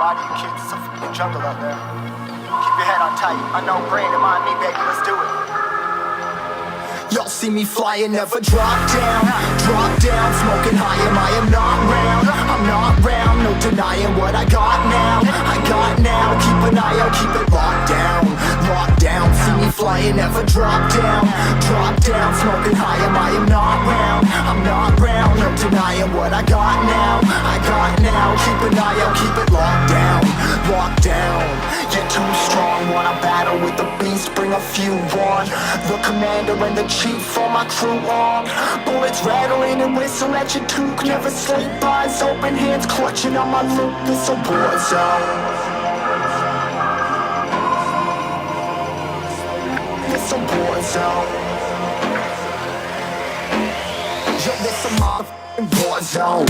lie to you kids, it's a f***ing jungle out there. Keep your head on tight. Unknown brain, remind me, baby, let's do it. Y'all see me flying, never drop down. Drop down, smoking high, I am not round. I'm not round, no denying what I got now. I got now, keep an eye out, keep it locked down. Locked down, see me flying, never drop down. Drop down, smoking high, I am not round. I'm not round, no denying what I got now. I got now, keep an eye out, keep it locked down. Locked down, you're too strong. Wanna battle with the beast, bring a few on. The commander and the chief for my crew on. Bullets rattling and whistle at your toque. Never sleep, eyes open, hands clutching on my loop. It's a war zone. It's a war zone. Yo, this a motherfucking war zone.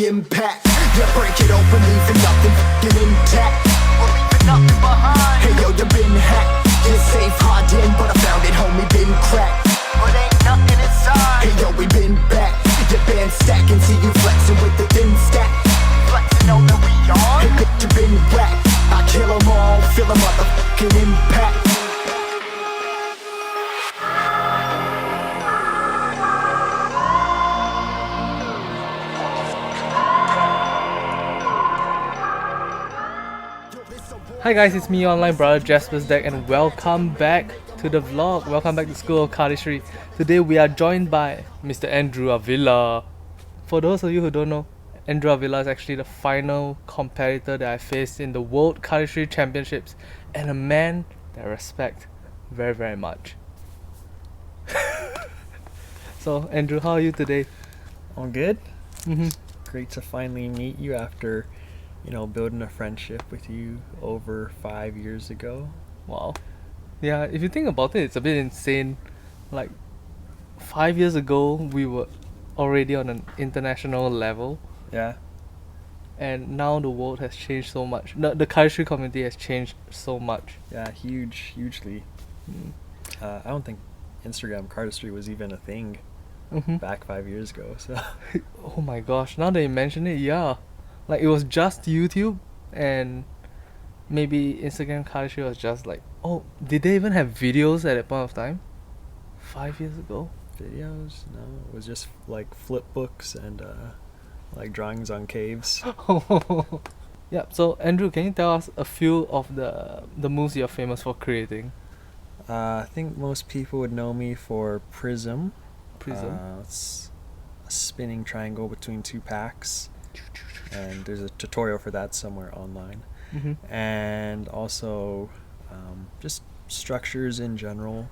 Impact, yeah, break it open, leaving nothing f***ing intact. We're leaving nothing behind. Hey yo, you been hacked. You're safe, hard in, but I found it, homie, been cracked. But ain't nothing inside. Hey yo, we been back. Your band stacking, see you flexing with the thin stack. Flexing on that we on. Hey bitch, you been whacked. I kill 'em all, feel a motherfucking impact. Hi guys, it's me, online brother Jaspas Deck, and welcome back to the vlog. Welcome back to School of Cardistry. Today we are joined by Mr. Andrew Avila. For those of you who don't know, Andrew Avila is actually the final competitor that I faced in the World Cardistry Championships, and a man that I respect very, very much. So Andrew, how are you today? All good? Great to finally meet you after building a friendship with you over 5 years ago. Wow. Yeah, if you think about it, it's a bit insane. Like 5 years ago, we were already on an international level. Yeah. And now the world has changed so much. The Caddis Tree community has changed so much. Yeah, hugely. I don't think Instagram Cardistry was even a thing back 5 years ago. So. Oh my gosh, now that you mention it, yeah. Like it was just YouTube, and maybe Instagram Cardistry was just like, oh, did they even have videos at that point of time? 5 years ago? Videos? No, it was just like flip books and like drawings on caves. Yeah, so Andrew, can you tell us a few of the moves you're famous for creating? I think most people would know me for Prism. Prism? It's a spinning triangle between two packs. And there's a tutorial for that somewhere online. And also just structures in general.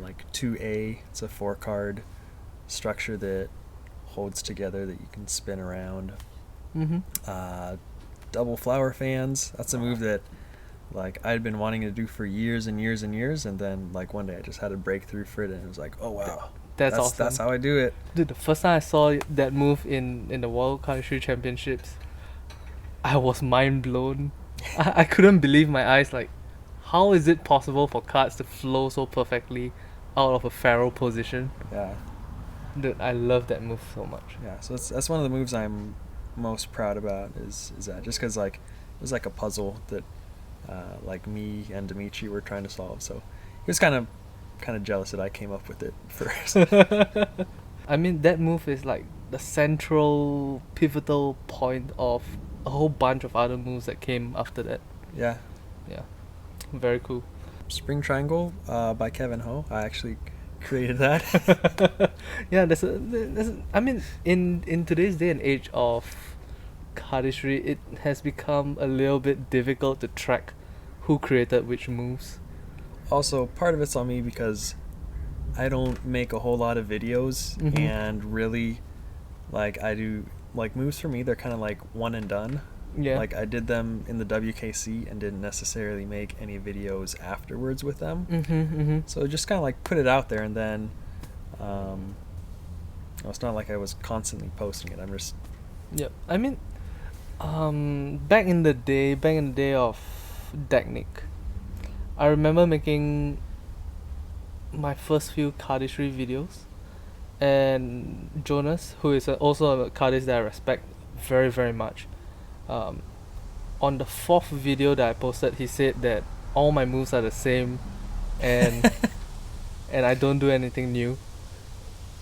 Like 2A, it's a 4-card structure that holds together that you can spin around. Double flower fans, that's a move that like I'd been wanting to do for years and years and years, and then like one day I just had a breakthrough for it, and it was like, oh wow. That's awesome. That's how I do it. Dude, the first time I saw that move in the World Cardistry Championships, I was mind blown. I couldn't believe my eyes. Like, how is it possible for cards to flow so perfectly out of a pharaoh position? Yeah. Dude, I love that move so much. Yeah, so that's one of the moves I'm most proud about is that, just because like it was like a puzzle that like me and Dimitri were trying to solve. So he was kind of jealous that I came up with it first. I mean, that move is like the central pivotal point of a whole bunch of other moves that came after that. Yeah. Very cool. Spring Triangle by Kevin Ho. I actually created that. Yeah, I mean, in today's day and age of cardistry, it has become a little bit difficult to track who created which moves. Also, part of it's on me because I don't make a whole lot of videos, and really, like, I do, like, moves for me, they're kind of like one and done. Yeah. Like I did them in the WKC and didn't necessarily make any videos afterwards with them. So just kind of like put it out there, and then it's not like I was constantly posting it. I'm just Yep. I mean, back in the day of Technic, I remember making my first few Cardistry videos, and Jonas, who is also a cardist that I respect very very much, on the fourth video that I posted, he said that all my moves are the same, and and I don't do anything new.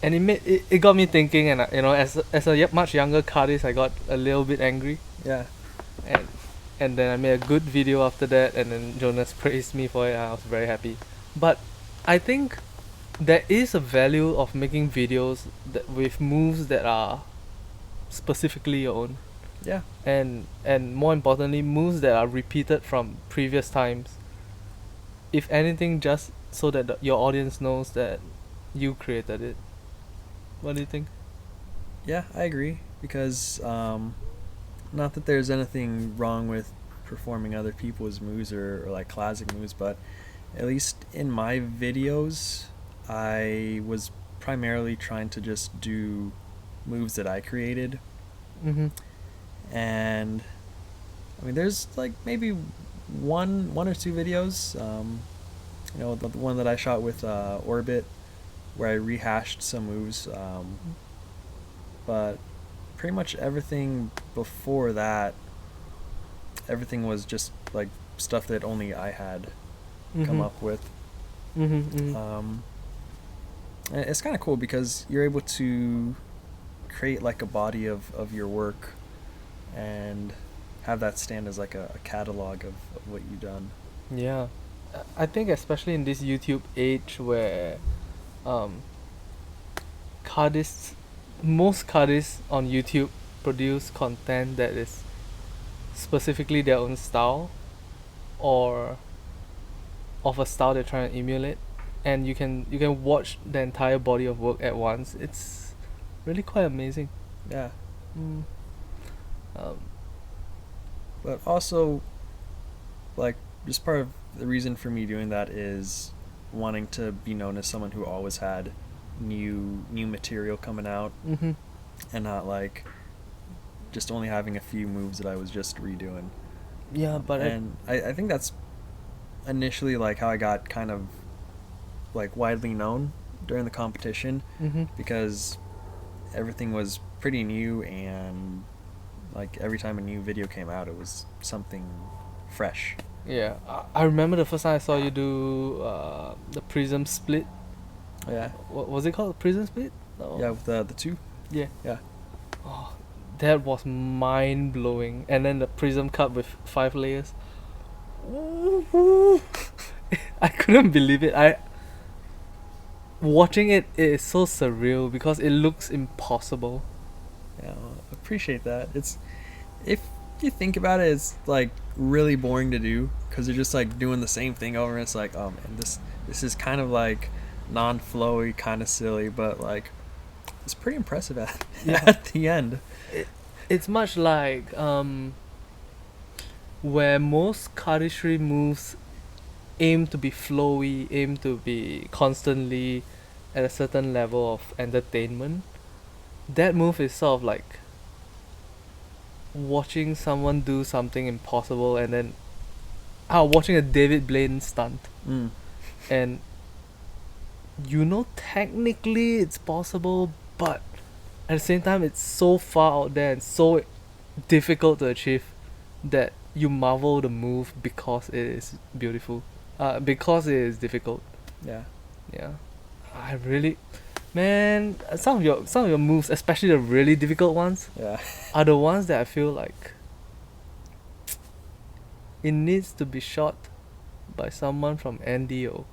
And it got me thinking, and as a much younger cardist, I got a little bit angry, yeah. and then I made a good video after that, and then Jonas praised me for it, and I was very happy. But I think there is a value of making videos with moves that are specifically your own, Yeah. and more importantly, moves that are repeated from previous times. If anything, just so that your audience knows that you created it. What do you think? Yeah, I agree, because not that there's anything wrong with performing other people's moves or like classic moves, but at least in my videos, I was primarily trying to just do moves that I created. And I mean, there's like maybe one or two videos, the one that I shot with Orbit, where I rehashed some moves, but pretty much everything before that, everything was just like stuff that only I had come up with. And it's kind of cool because you're able to create like a body of your work and have that stand as like a catalog of what you've done. Yeah, I think especially in this YouTube age where most cardists on YouTube produce content that is specifically their own style, or of a style they're trying to emulate, and you can watch the entire body of work at once. It's really quite amazing. Yeah. Um, But also, like, just part of the reason for me doing that is wanting to be known as someone who always had new material coming out, and not like just only having a few moves that I was just redoing. yeah, but I think that's initially like how I got kind of like widely known during the competition, because everything was pretty new, and like every time a new video came out, it was something fresh. yeah, I remember the first time I saw you do the Prism Split. Yeah. What was it called? Prism Split? No. Yeah, with the two. Yeah. Yeah. Oh, that was mind blowing. And then the Prism Cup with 5 layers. I couldn't believe it. Watching it is so surreal because it looks impossible. Yeah, well, appreciate that. It's, if you think about it, it's like really boring to do because you're just like doing the same thing over, and it's like, oh man, this is kind of like non-flowy, kind of silly, but like it's pretty impressive at the end. It's much like where most cardistry moves aim to be flowy, aim to be constantly at a certain level of entertainment. That move is sort of like watching someone do something impossible, and then watching a David Blaine stunt. And technically it's possible, but at the same time it's so far out there and so difficult to achieve that you marvel the move because it is beautiful, because it is difficult. Yeah. I really, man, some of your moves, especially the really difficult ones, Yeah. are the ones that I feel like it needs to be shot by someone from NDO.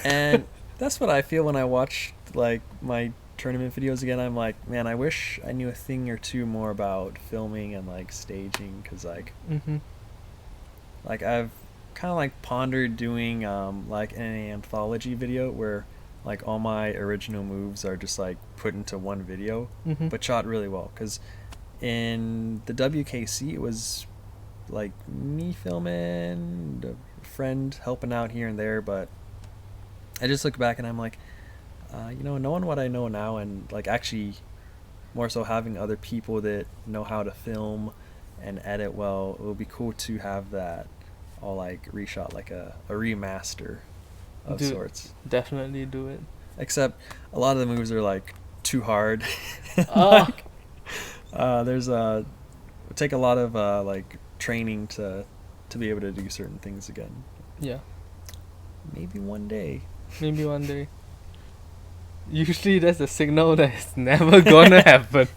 And that's what I feel when I watch like my tournament videos again. I'm like, man, I wish I knew a thing or two more about filming and like staging, because like like I've kind of like pondered doing like an anthology video where like all my original moves are just like put into one video, but shot really well, because in the WKC, it was like me filming, a friend helping out here and there, but I just look back and I'm like, knowing what I know now, and like actually more so having other people that know how to film and edit well, it would be cool to have that all like reshot, like a remaster of sorts. Definitely do it. Except a lot of the moves are like too hard. Oh. There's it would take a lot of like training to be able to do certain things again. Yeah. Maybe one day. Maybe one day. Usually that's a signal that it's never gonna happen.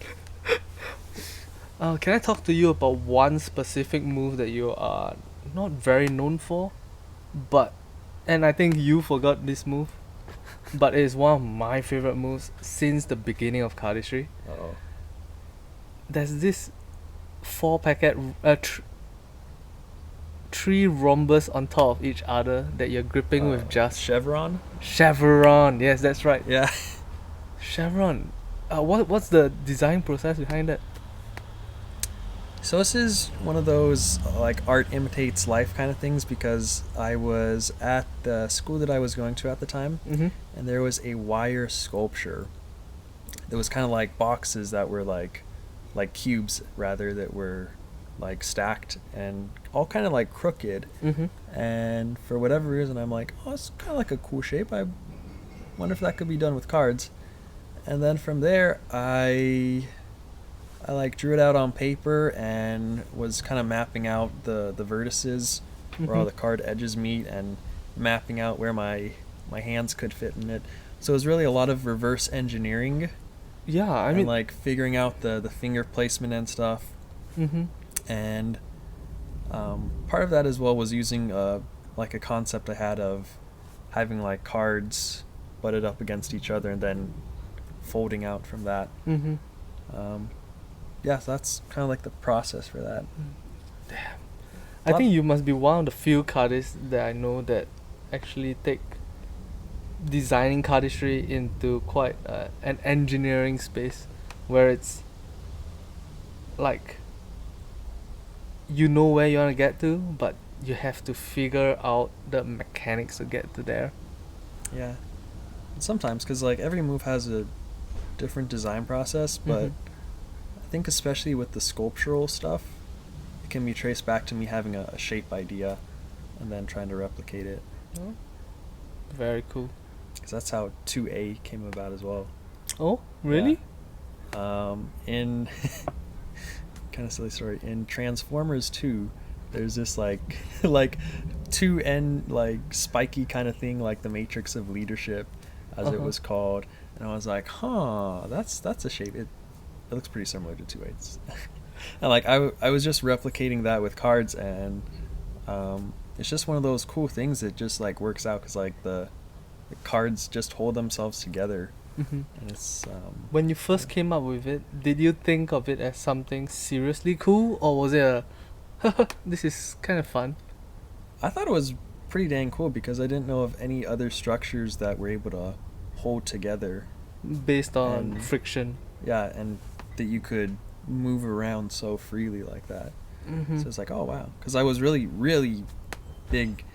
Can I talk to you about one specific move that you are not very known for, and I think you forgot this move, but it is one of my favorite moves since the beginning of Cardistry. Uh-oh. There's this 4-packet three rhombus on top of each other that you're gripping with just Chevron. Yes, that's right. Yeah. Chevron. What's the design process behind that? So this is one of those like art imitates life kind of things, because I was at the school that I was going to at the time, and there was a wire sculpture. There was kind of like boxes that were like cubes rather, that were like stacked and all kind of like crooked. And for whatever reason, I'm like, oh, it's kind of like a cool shape. I wonder if that could be done with cards. And then from there, I like drew it out on paper and was kind of mapping out the vertices where all the card edges meet, and mapping out where my hands could fit in it. So it was really a lot of reverse engineering. Yeah, I mean, like figuring out the finger placement and stuff. And part of that as well was using like a concept I had of having like cards butted up against each other and then folding out from that. Yeah, so that's kind of like the process for that. Damn. I think you must be one of the few cardists that I know that actually take designing cardistry into quite an engineering space, where it's like you know where you want to get to, but you have to figure out the mechanics to get to there. Yeah. Sometimes, because like every move has a different design process, but I think especially with the sculptural stuff, it can be traced back to me having a shape idea and then trying to replicate it. Oh, very cool. Because that's how 2A came about as well. Oh, really? Yeah. In kind of silly story, in Transformers 2, there's this like 2N like spiky kind of thing, like the Matrix of Leadership, as it was called. And I was like, that's a shape. It looks pretty similar to 2A's. And like I was just replicating that with cards, and it's just one of those cool things that just like works out, because like the cards just hold themselves together. And it's when you first came up with it, did you think of it as something seriously cool, or was it this is kind of fun? I thought it was pretty dang cool, because I didn't know of any other structures that were able to hold together based on friction. Yeah, and that you could move around so freely like that. So it's like, oh wow, because I was really big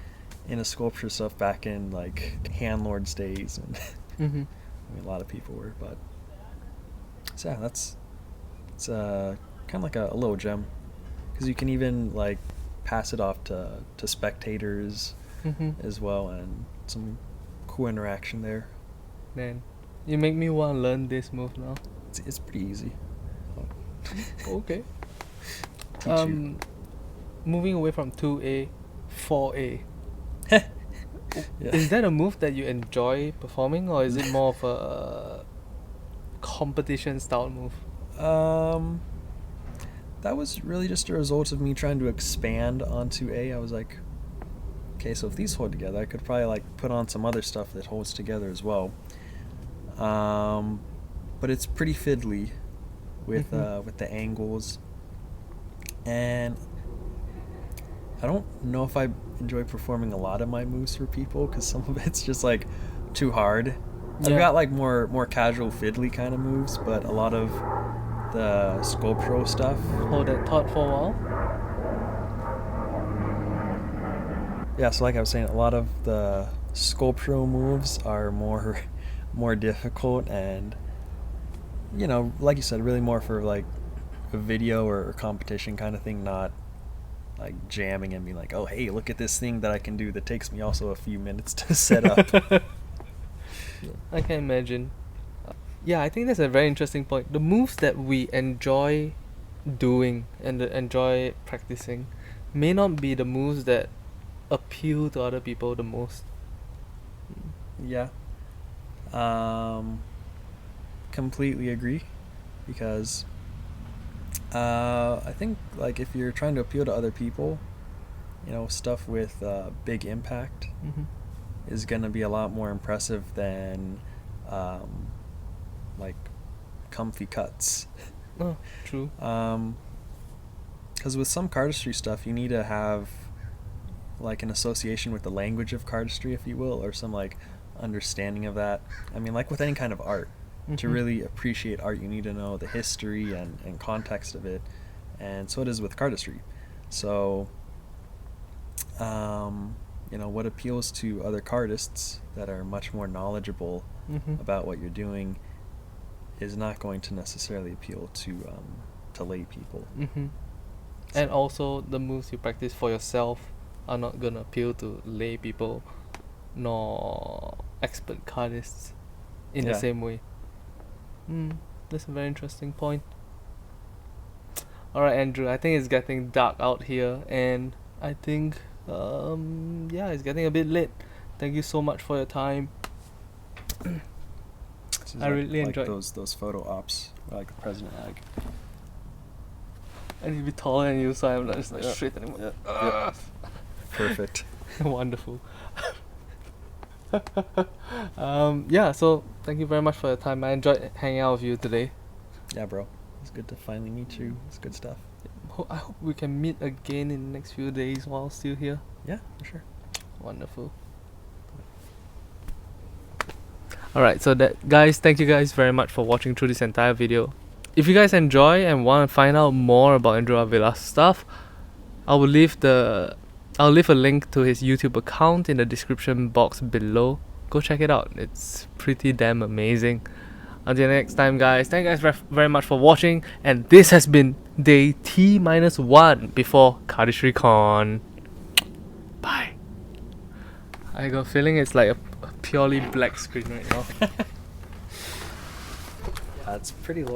into sculpture stuff back in like Handlord's days, and I mean, a lot of people were, but so yeah, it's kind of like a little gem, because you can even like pass it off to spectators as well, and some cool interaction there. Man, you make me want to learn this move now. It's pretty easy. Okay. Teach you. Moving away from 2A, 4A. Yeah. Is that a move that you enjoy performing, or is it more of a competition style move? That was really just a result of me trying to expand onto A. I was like, okay, so if these hold together, I could probably like put on some other stuff that holds together as well. But it's pretty fiddly with the angles, and I don't know if I enjoy performing a lot of my moves for people, because some of it's just like too hard. I've got like more casual fiddly kind of moves, but a lot of the sculptural stuff. Hold that thought for a while. Yeah, so like I was saying, a lot of the sculptural moves are more more difficult, and you know, like you said, really more for like a video or competition kind of thing, not like jamming and being like, oh hey, look at this thing that I can do that takes me also a few minutes to set up. I can imagine. Yeah, I think that's a very interesting point. The moves that we enjoy doing and enjoy practicing may not be the moves that appeal to other people the most. Yeah. Completely agree, because I think like if you're trying to appeal to other people, you know, stuff with big impact Mm-hmm. is gonna be a lot more impressive than like comfy cuts. Oh, true. Because with some cardistry stuff, you need to have like an association with the language of cardistry, if you will, or some like understanding of that. I mean, like with any kind of art, to Mhm. really appreciate art, you need to know the history and context of it, and so it is with cardistry. So, you know, what appeals to other cardists that are much more knowledgeable Mhm. about what you're doing is not going to necessarily appeal to lay people. Mm-hmm. And also, the moves you practice for yourself are not gonna appeal to lay people, nor expert cardists, in the Yeah. same way. That's a very interesting point. Alright, Andrew, I think it's getting dark out here, and I think, yeah, it's getting a bit late. Thank you so much for your time. This is I really like enjoyed- those photo ops, like the president ag. I need to be taller than you, so I'm not just like Yeah. straight anymore. Yeah. Yeah. Perfect. Wonderful. Yeah, so thank you very much for your time. I enjoyed hanging out with you today. Yeah, bro. It's good to finally meet you. It's good stuff. I hope we can meet again in the next few days while still here. Yeah, for sure. Wonderful. Alright, so that guys, thank you guys very much for watching through this entire video. If you guys enjoy and want to find out more about Andrew Avila's stuff, I'll leave a link to his YouTube account in the description box below. Go check it out. It's pretty damn amazing. Until next time, guys, thank you guys very much for watching, and this has been day T-1 before Caddis Con. Bye. I got a feeling it's like a purely black screen right now. Yeah, it's pretty low.